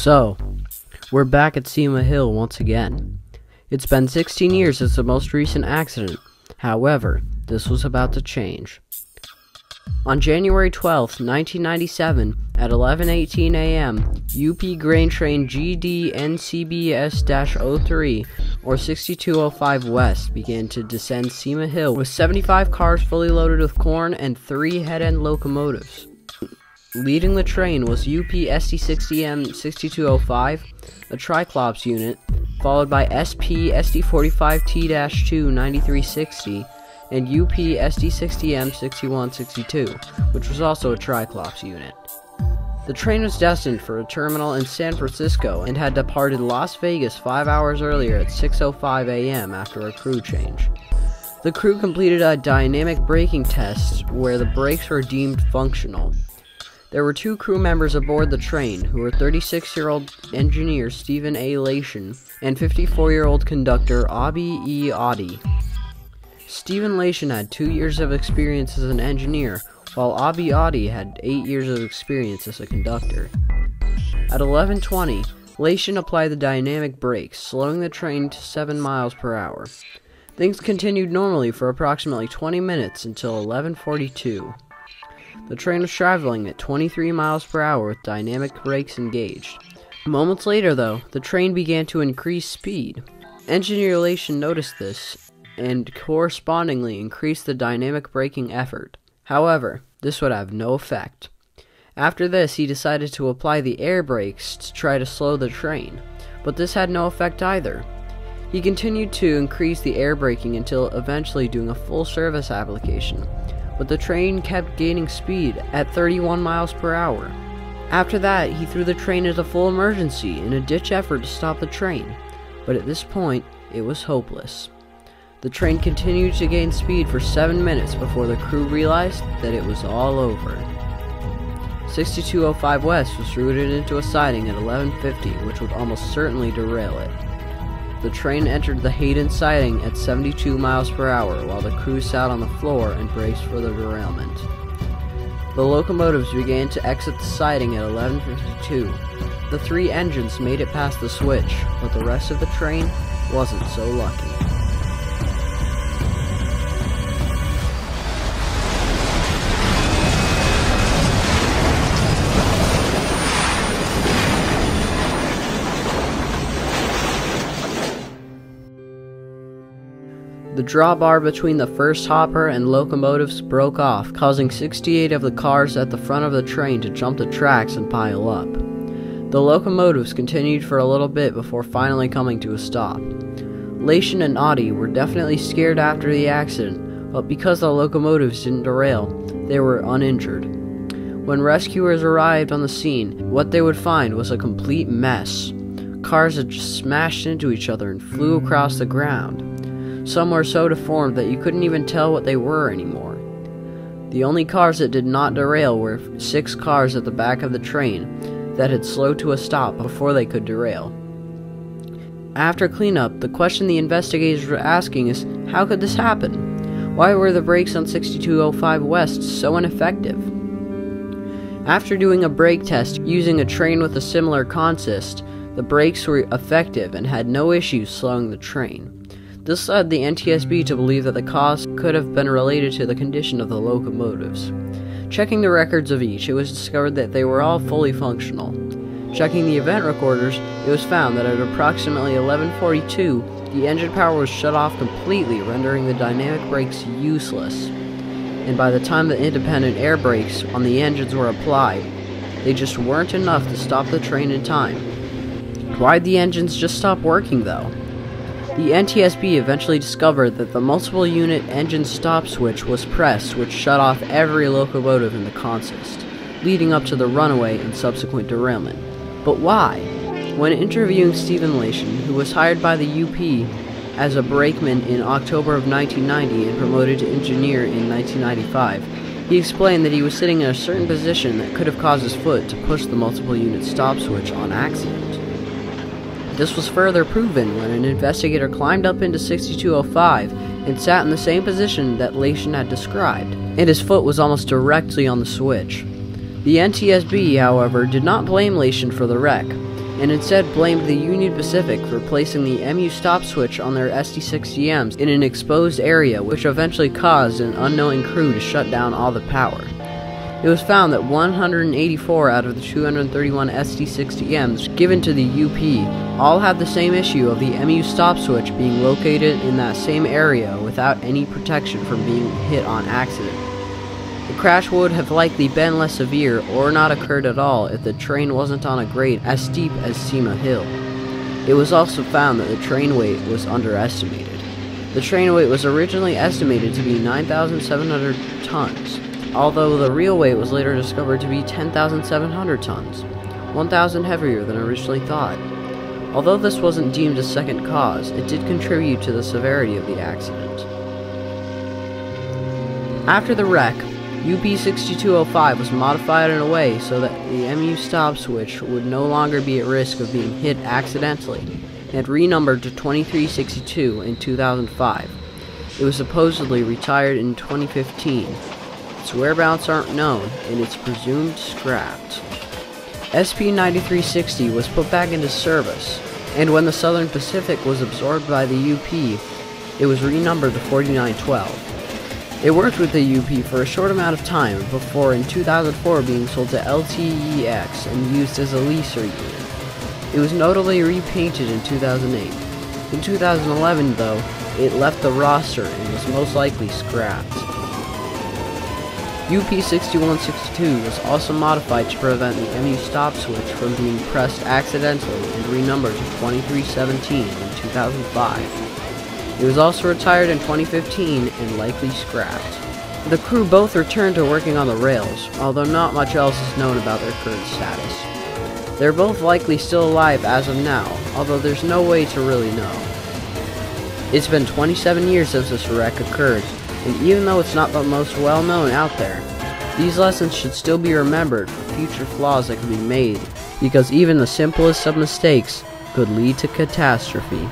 So, we're back at Cima Hill once again. It's been 16 years since the most recent accident. However, this was about to change. On January 12, 1997, at 11:18 a.m., UP grain train GD-NCBS-03, or 6205 West, began to descend Cima Hill with 75 cars fully loaded with corn and 3 head-end locomotives. Leading the train was UP SD60M 6205, a Triclops unit, followed by SP SD45T-2 9360, and UP SD60M 6162, which was also a Triclops unit. The train was destined for a terminal in San Francisco and had departed Las Vegas 5 hours earlier at 6:05 a.m. after a crew change. The crew completed a dynamic braking test where the brakes were deemed functional. There were 2 crew members aboard the train, who were 36-year-old engineer Stephen A. Lation and 54-year-old conductor Abi E. Audi. Stephen Lation had 2 years of experience as an engineer, while Abi Audi had 8 years of experience as a conductor. At 11:20, Lation applied the dynamic brakes, slowing the train to 7 miles per hour. Things continued normally for approximately 20 minutes until 11:42. The train was traveling at 23 miles per hour with dynamic brakes engaged. Moments later, though, the train began to increase speed. Engineer Lation noticed this and correspondingly increased the dynamic braking effort. However, this would have no effect. After this, he decided to apply the air brakes to try to slow the train, but this had no effect either. He continued to increase the air braking until eventually doing a full service application, but the train kept gaining speed at 31 miles per hour. After that, he threw the train into full emergency in a ditch effort to stop the train, but at this point, it was hopeless. The train continued to gain speed for 7 minutes before the crew realized that it was all over. 6205 West was routed into a siding at 11:50, which would almost certainly derail it. The train entered the Hayden siding at 72 miles per hour while the crew sat on the floor and braced for the derailment. The locomotives began to exit the siding at 11:52. The 3 engines made it past the switch, but the rest of the train wasn't so lucky. The drawbar between the first hopper and locomotives broke off, causing 68 of the cars at the front of the train to jump the tracks and pile up. The locomotives continued for a little bit before finally coming to a stop. Lation and Audi were definitely scared after the accident, but because the locomotives didn't derail, they were uninjured. When rescuers arrived on the scene, what they would find was a complete mess. Cars had just smashed into each other and flew across the ground. Some were so deformed that you couldn't even tell what they were anymore. The only cars that did not derail were 6 cars at the back of the train that had slowed to a stop before they could derail. After cleanup, the question the investigators were asking is, how could this happen? Why were the brakes on 6205 West so ineffective? After doing a brake test using a train with a similar consist, the brakes were effective and had no issues slowing the train. This led the NTSB to believe that the cause could have been related to the condition of the locomotives. Checking the records of each, it was discovered that they were all fully functional. Checking the event recorders, it was found that at approximately 11:42, the engine power was shut off completely, rendering the dynamic brakes useless. And by the time the independent air brakes on the engines were applied, they just weren't enough to stop the train in time. Why'd the engines just stop working, though? The NTSB eventually discovered that the multiple unit engine stop switch was pressed, which shut off every locomotive in the consist, leading up to the runaway and subsequent derailment. But why? When interviewing Stephen Lation, who was hired by the UP as a brakeman in October of 1990 and promoted to engineer in 1995, he explained that he was sitting in a certain position that could have caused his foot to push the multiple unit stop switch on accident. This was further proven when an investigator climbed up into 6205 and sat in the same position that Lation had described, and his foot was almost directly on the switch. The NTSB, however, did not blame Lation for the wreck. and instead blamed the Union Pacific for placing the MU stop switch on their SD60Ms in an exposed area, which eventually caused an unknowing crew to shut down all the power. It was found that 184 out of the 231 SD60Ms given to the UP all had the same issue of the MU stop switch being located in that same area without any protection from being hit on accident. The crash would have likely been less severe or not occurred at all if the train wasn't on a grade as steep as Cima Hill. It was also found that the train weight was underestimated. The train weight was originally estimated to be 9,700 tons, although the real weight was later discovered to be 10,700 tons, 1,000 heavier than originally thought. Although this wasn't deemed a second cause, it did contribute to the severity of the accident. After the wreck, UP 6205 was modified in a way so that the MU stop switch would no longer be at risk of being hit accidentally, and renumbered to 2362 in 2005. It was supposedly retired in 2015. Its whereabouts aren't known, and it's presumed scrapped. SP-9360 was put back into service, and when the Southern Pacific was absorbed by the UP, it was renumbered to 4912. It worked with the UP for a short amount of time before in 2004 being sold to LTEX and used as a leaser unit. It was notably repainted in 2008. In 2011, though, it left the roster and was most likely scrapped. UP 6162 was also modified to prevent the MU stop switch from being pressed accidentally and renumbered to 2317 in 2005. It was also retired in 2015 and likely scrapped. The crew both returned to working on the rails, although not much else is known about their current status. They're both likely still alive as of now, although there's no way to really know. It's been 27 years since this wreck occurred, and even though it's not the most well-known out there, these lessons should still be remembered for future flaws that could be made, because even the simplest of mistakes could lead to catastrophe.